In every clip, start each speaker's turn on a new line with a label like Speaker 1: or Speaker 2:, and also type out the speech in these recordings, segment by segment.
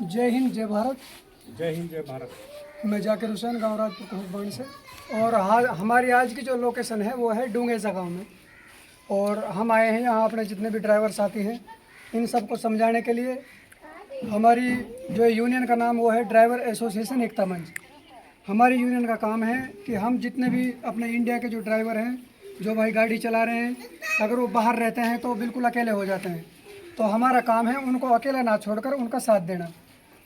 Speaker 1: जय हिंद जय भारत।
Speaker 2: जय हिंद जय भारत।
Speaker 1: मैं जाकिर हुसैन, गाँव राजपुर कोहबान से। और हमारी आज की जो लोकेशन है वो है डूंगेजा गांव में। और हम आए हैं यहाँ अपने जितने भी ड्राइवर साथी हैं इन सबको समझाने के लिए। हमारी जो यूनियन का नाम वो है ड्राइवर एसोसिएशन एकता मंच। हमारी यूनियन का काम है कि हम जितने भी अपने इंडिया के जो ड्राइवर हैं जो भाई गाड़ी चला रहे हैं, अगर वो बाहर रहते हैं तो बिल्कुल अकेले हो जाते हैं, तो हमारा काम है उनको अकेला ना छोड़कर उनका साथ देना।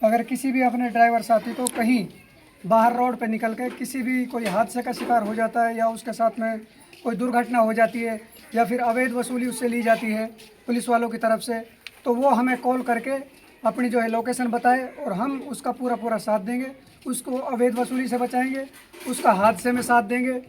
Speaker 1: अगर किसी भी अपने ड्राइवर साथी को कहीं बाहर रोड पे निकल के किसी भी कोई हादसे का शिकार हो जाता है या उसके साथ में कोई दुर्घटना हो जाती है या फिर अवैध वसूली उससे ली जाती है पुलिस वालों की तरफ से, तो वो हमें कॉल करके अपनी जो है लोकेशन बताए और हम उसका पूरा साथ देंगे। उसको अवैध वसूली से बचाएंगे, उसका हादसे में साथ देंगे,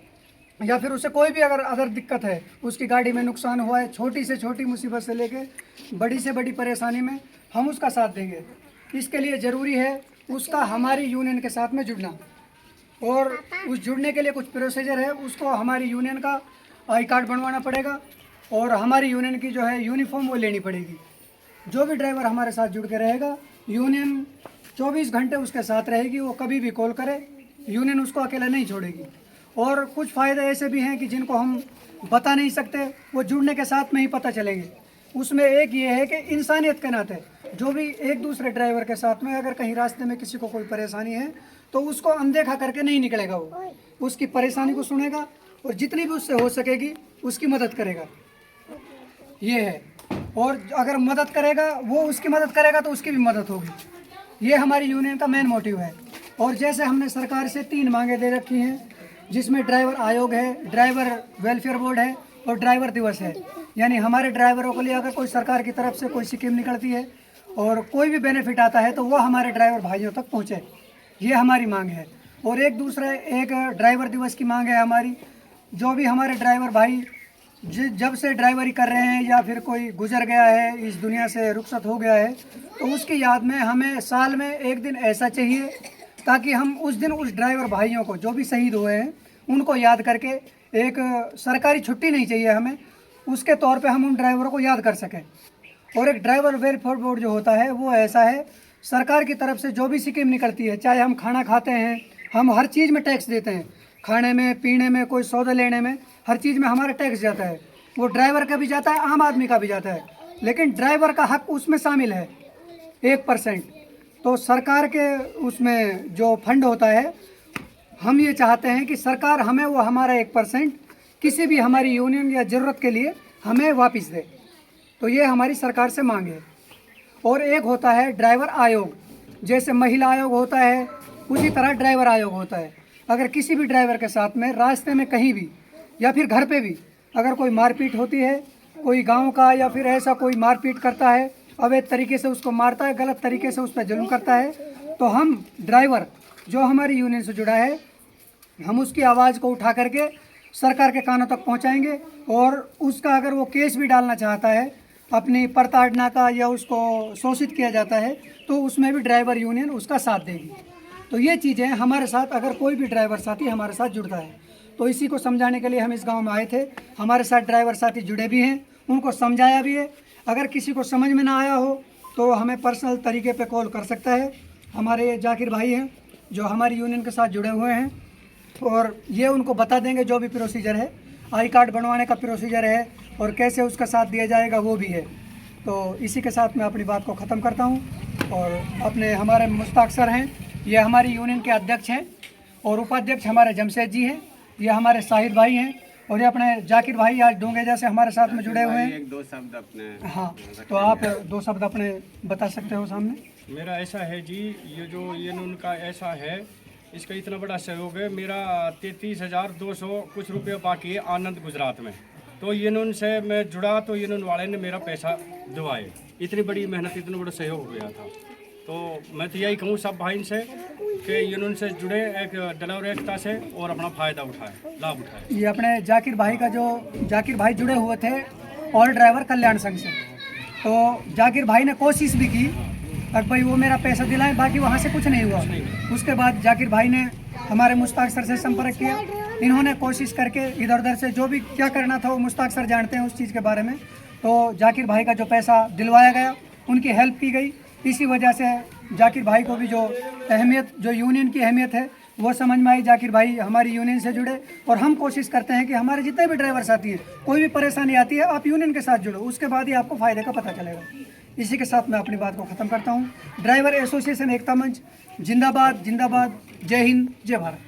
Speaker 1: या फिर उसे कोई भी अगर दिक्कत है, उसकी गाड़ी में नुकसान हुआ है, छोटी से छोटी मुसीबत से लेके बड़ी से बड़ी परेशानी में हम उसका साथ देंगे। इसके लिए ज़रूरी है उसका हमारी यूनियन के साथ में जुड़ना, और उस जुड़ने के लिए कुछ प्रोसीजर है। उसको हमारी यूनियन का आई कार्ड बनवाना पड़ेगा और हमारी यूनियन की जो है यूनिफॉर्म वो लेनी पड़ेगी। जो भी ड्राइवर हमारे साथ जुड़ के रहेगा, यूनियन 24 घंटे उसके साथ रहेगी। वो कभी भी कॉल करे, यूनियन उसको अकेला नहीं छोड़ेगी। और कुछ फ़ायदे ऐसे भी हैं कि जिनको हम बता नहीं सकते, वो जुड़ने के साथ में ही पता चलेंगे। उसमें एक ये है कि इंसानियत के नाते जो भी एक दूसरे ड्राइवर के साथ में अगर कहीं रास्ते में किसी को कोई परेशानी है तो उसको अनदेखा करके नहीं निकलेगा। वो उसकी परेशानी को सुनेगा और जितनी भी उससे हो सकेगी उसकी मदद करेगा, ये है। और अगर मदद करेगा, वो उसकी मदद करेगा तो उसकी भी मदद होगी। ये हमारी यूनियन का मेन मोटिव है। और जैसे हमने सरकार से 3 मांगे दे रखी हैं, जिसमें ड्राइवर आयोग है, ड्राइवर वेलफेयर बोर्ड है और ड्राइवर दिवस है। यानी हमारे ड्राइवरों के लिए अगर कोई सरकार की तरफ से कोई स्कीम निकलती है और कोई भी बेनिफिट आता है तो वो हमारे ड्राइवर भाइयों तक पहुँचे, ये हमारी मांग है। और एक ड्राइवर दिवस की मांग है हमारी। जो भी हमारे ड्राइवर भाई जब से ड्राइवरी कर रहे हैं या फिर कोई गुजर गया है, इस दुनिया से रुखसत हो गया है, तो उसकी याद में हमें साल में एक दिन ऐसा चाहिए ताकि हम उस दिन उस ड्राइवर भाइयों को जो भी शहीद हुए हैं उनको याद करके, एक सरकारी छुट्टी नहीं चाहिए हमें, उसके तौर पे हम उन ड्राइवरों को याद कर सकें। और एक ड्राइवर वेलफेयर बोर्ड जो होता है वो ऐसा है, सरकार की तरफ से जो भी स्कीम निकलती है, चाहे हम खाना खाते हैं, हम हर चीज़ में टैक्स देते हैं, खाने में, पीने में, कोई सौदा लेने में, हर चीज़ में हमारा टैक्स जाता है। वो ड्राइवर का भी जाता है, आम आदमी का भी जाता है, लेकिन ड्राइवर का हक उसमें शामिल है 1%। तो सरकार के उसमें जो फंड होता है, हम ये चाहते हैं कि सरकार हमें वो हमारा 1% किसी भी हमारी यूनियन या ज़रूरत के लिए हमें वापस दे। तो ये हमारी सरकार से मांग है। और एक होता है ड्राइवर आयोग, जैसे महिला आयोग होता है उसी तरह ड्राइवर आयोग होता है। अगर किसी भी ड्राइवर के साथ में रास्ते में कहीं भी या फिर घर पे भी अगर कोई मारपीट होती है, कोई गांव का या फिर ऐसा कोई मारपीट करता है, अवैध तरीके से उसको मारता है, गलत तरीके से उस पर जुल्म करता है, तो हम ड्राइवर जो हमारी यूनियन से जुड़ा है, हम उसकी आवाज़ को उठा करके सरकार के कानों तक पहुंचाएंगे। और उसका अगर वो केस भी डालना चाहता है अपनी प्रताड़ना का या उसको शोषित किया जाता है, तो उसमें भी ड्राइवर यूनियन उसका साथ देगी। तो ये चीज़ें हमारे साथ, अगर कोई भी ड्राइवर साथी हमारे साथ जुड़ता है, तो इसी को समझाने के लिए हम इस गांव में आए थे। हमारे साथ ड्राइवर साथी जुड़े भी हैं, उनको समझाया भी है। अगर किसी को समझ में ना आया हो तो हमें पर्सनल तरीके पे कॉल कर सकता है। हमारे जाकिर भाई हैं जो हमारी यूनियन के साथ जुड़े हुए हैं, और ये उनको बता देंगे जो भी प्रोसीजर है, आई कार्ड बनवाने का प्रोसीजर है और कैसे उसका साथ दिया जाएगा वो भी है। तो इसी के साथ मैं अपनी बात को ख़त्म करता हूँ। और अपने हमारे मुश्ताक सर हैं, ये हमारी यूनियन के अध्यक्ष हैं, और उपाध्यक्ष हमारे जमशेद जी हैं, ये हमारे शाहिद भाई हैं, और ये अपने जाकिर भाई आज डूंगेजा से हमारे साथ में जुड़े हुए हैं।
Speaker 2: एक दो शब्द अपने।
Speaker 1: हाँ, तो आप 2 शब्द अपने बता सकते हो सामने।
Speaker 2: मेरा ऐसा है जी, ये जो यूनियन का ऐसा है, इसका इतना बड़ा सहयोग है। मेरा 33,200 कुछ रुपये बाकी है आनंद गुजरात में। तो यूनियन से मैं जुड़ा तो यूनियन वाले ने मेरा पैसा दिवाए। इतनी बड़ी मेहनत, इतना बड़ा सहयोग हो गया था। तो मैं तो यही कहूँ सब भाई से कि यूनियन से जुड़े, एक ड्राइवर एकता से, और अपना फ़ायदा उठाए, लाभ उठाए।
Speaker 1: ये अपने जाकिर भाई जुड़े हुए थे ऑल ड्राइवर कल्याण संघ से। तो जाकिर भाई ने कोशिश भी की और भाई वो मेरा पैसा दिलाएं, बाकी वहाँ से कुछ नहीं हुआ। उसके बाद जाकिर भाई ने हमारे मुश्ताक सर से संपर्क किया। इन्होंने कोशिश करके इधर उधर से जो भी क्या करना था वो मुश्ताक सर जानते हैं उस चीज़ के बारे में। तो जाकिर भाई का जो पैसा दिलवाया गया, उनकी हेल्प की गई। इसी वजह से जाकिर भाई को भी जो अहमियत, जो यूनियन की अहमियत है वो समझ में आई। जाकिर भाई हमारी यूनियन से जुड़े और हम कोशिश करते हैं कि हमारे जितने भी ड्राइवर साथी हैं, कोई भी परेशानी आती है आप यूनियन के साथ जुड़ो, उसके बाद ही आपको फ़ायदे का पता चलेगा। इसी के साथ मैं अपनी बात को ख़त्म करता हूँ। ड्राइवर एसोसिएशन एकता मंच जिंदाबाद जिंदाबाद। जय हिंद, जय भारत।